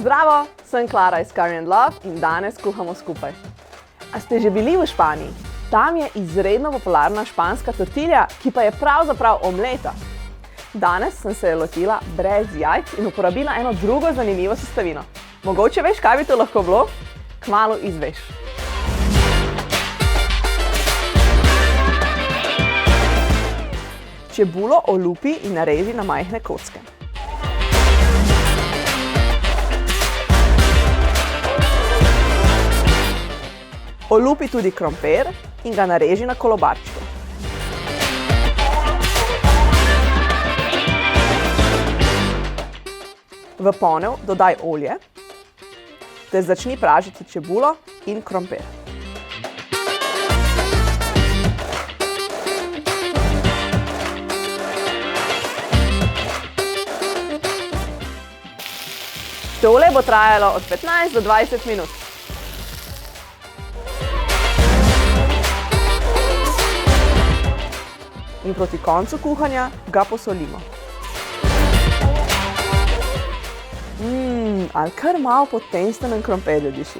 Zdravo, sem Klara iz Curry & Love in danes kuhamo skupaj. A ste že bili v Španiji? Tam je izredno popularna španska tortilja, ki pa je pravzaprav omleta. Danes sem se je lotila brez jajc in uporabila eno drugo zanimivo sestavino. Mogoče veš, kaj bi to lahko bilo? Kmalu izveš. Čebulo olupi in nareži na majhne kocke. Olupi tudi krompir in ga nareži na kolobarčke. V ponev dodaj olje ter začni pražiti čebulo in krompir. Tole bo trajalo od 15 do 20 minut. In proti koncu kuhanja ga posolimo. Ali kar malo po tenstenem krompirju diši.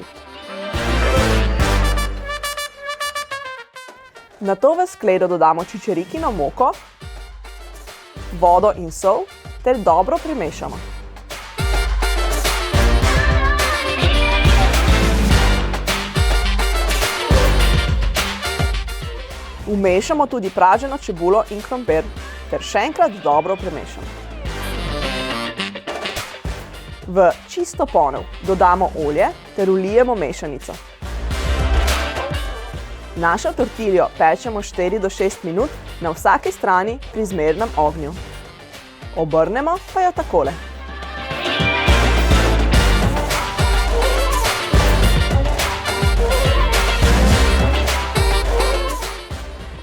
Nato v skledo dodamo čičerikino moko, vodo in sol ter dobro primešamo. Vmešamo tudi praženo čebulo in krompir ter še enkrat dobro premešamo. V čisto ponev dodamo olje ter vlijemo mešanico. Našo tortiljo pečemo 4 do 6 minut na vsaki strani pri zmernem ognju. Obrnemo pa jo takole.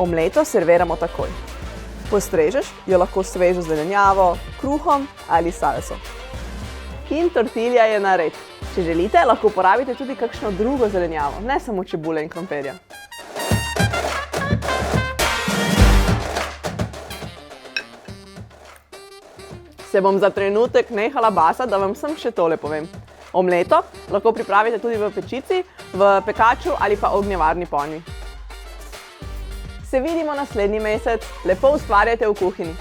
Omleto serviramo takoj. Postrežeš jo lahko s svežo zelenjavo, kruhom ali salso. In tortilja je nared. Če želite, lahko uporabite tudi kakšno drugo zelenjavo, ne samo čebule in krompirja. Se bom za trenutek nehala basati, da vam sem še tole povem. Omleto lahko pripravite tudi v pečici, v pekaču ali pa ognjevarni ponvi. Se vidimo naslednji mesec. Lepo ustvarjajte v kuhinji.